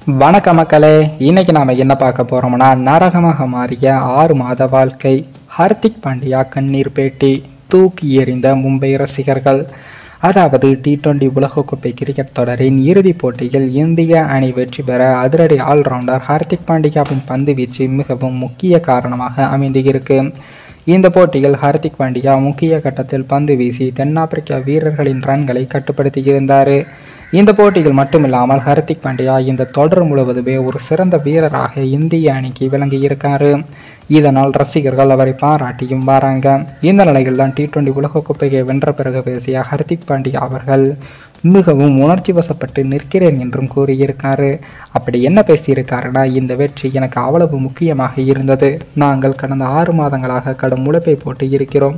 வணக்க மக்களே, இன்னைக்கு நாம என்ன பார்க்க போறோம்னா, நரகமாக மாறிய 6 மாத வாழ்க்கை. ஹர்திக் பாண்டியா கண்ணீர் பேட்டி. தூக்கி எறிந்த மும்பை ரசிகர்கள். அதாவது T20 உலகக்கோப்பை கிரிக்கெட் தொடரின் இறுதிப் போட்டியில் இந்திய அணி வெற்றி பெற அதிரடி ஆல்ரவுண்டர் ஹர்திக் பாண்டியாவின் பந்து வீச்சு மிகவும் முக்கிய காரணமாக அமைந்து இருக்கு. இந்த போட்டியில் ஹர்திக் பாண்டியா முக்கிய கட்டத்தில் பந்து வீசி தென்னாப்பிரிக்க வீரர்களின் ரன்களை கட்டுப்படுத்தி இருந்தார். இந்த போட்டியில் மட்டுமில்லாமல் ஹர்திக் பாண்டியா இந்த தொடர் முழுவதுமே ஒரு சிறந்த வீரராக இந்திய அணிக்கு விளங்கி இருக்காரு. இதனால் ரசிகர்கள் அவரை பாராட்டியும் வராங்க. இந்த நிலையில் தான் T20 உலகக்கோப்பையை வென்ற பிறகு பேசிய ஹர்திக் பாண்டியா அவர்கள் மிகவும் உணர்ச்சி வசப்பட்டு நிற்கிறேன் என்றும் கூறியிருக்காரு. அப்படி என்ன பேசியிருக்காருன்னா, இந்த வெற்றி எனக்கு அவ்வளவு முக்கியமாக இருந்தது. நாங்கள் கடந்த 6 மாதங்களாக கடும் உழைப்பை போட்டு இருக்கிறோம்.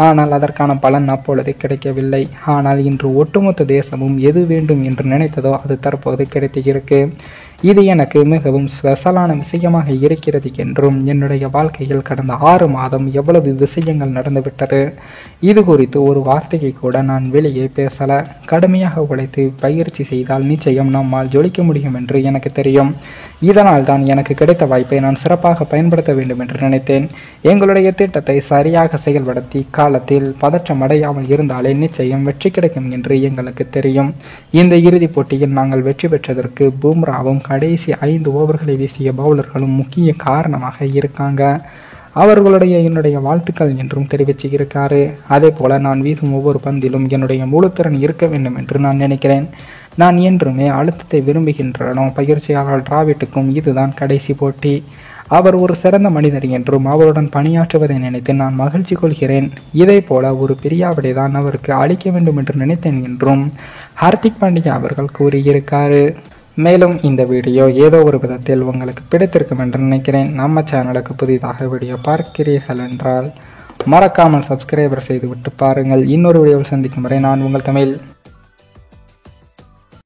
ஆனால் அதற்கான பலன் அப்பொழுது கிடைக்கவில்லை. ஆனால் இன்று ஒட்டுமொத்த தேசமும் எது வேண்டும் என்று நினைத்ததோ அது தற்போது கிடைத்திருக்கு. இது எனக்கு மிகவும் ஸ்பெஷலான விஷயமாக இருக்கிறது என்றும், என்னுடைய வாழ்க்கையில் கடந்த 6 மாதம் எவ்வளவு விஷயங்கள் நடந்துவிட்டது, இது குறித்து ஒரு வார்த்தையை கூட நான் வெளியே பேசல. கடுமையாக உழைத்து பயிற்சி செய்தால் நிச்சயம் நம்மால் ஜொலிக்க முடியும் என்று எனக்கு தெரியும். இதனால் தான் எனக்கு கிடைத்த வாய்ப்பை நான் சிறப்பாக பயன்படுத்த வேண்டும் என்று நினைத்தேன். எங்களுடைய திட்டத்தை சரியாக செயல்படுத்தி காலத்தில் பதற்றம் அடையாமல் இருந்தாலே நிச்சயம் வெற்றி கிடைக்கும் என்று எங்களுக்கு தெரியும். இந்த இறுதிப் போட்டியில் நாங்கள் வெற்றி பெற்றதற்கு பும்ராவும் கடைசி 5 ஓவர்களை வீசிய பவுலர்களும் முக்கிய காரணமாக இருக்காங்க. அவர்களுடைய என்னுடைய வாழ்த்துக்கள் என்றும் தெரிவிச்சிருக்காரு. அதே போல நான் வீசும் ஒவ்வொரு பந்திலும் என்னுடைய முழுத்திறன் இருக்க வேண்டும் என்று நான் நினைக்கிறேன். நான் என்றுமே அழுத்தத்தை விரும்புகின்றனோ. பயிற்சியாளர் டிராவிட்டுக்கும் இதுதான் கடைசி போட்டி. அவர் ஒரு சிறந்த மனிதர் என்றும் அவருடன் பணியாற்றுவதை நினைத்து நான் மகிழ்ச்சி கொள்கிறேன். இதே போல ஒரு பெரிய விடை தான் அவருக்கு அளிக்க வேண்டும் என்று நினைத்தேன் என்றும் ஹர்திக் பாண்டியா அவர்கள் கூறியிருக்காரு. மேலும் இந்த வீடியோ ஏதோ ஒரு விதத்தில் உங்களுக்கு பிடித்திருக்கும் என்று நினைக்கிறேன். நம்ம சேனலுக்கு புதிதாக வீடியோ பார்க்கிறீர்கள் என்றால் மறக்காமல் சப்ஸ்கிரைபர் செய்துவிட்டு பாருங்கள். இன்னொரு வீடியோவில் சந்திக்கும் வரை நான் உங்கள் தமிழ்.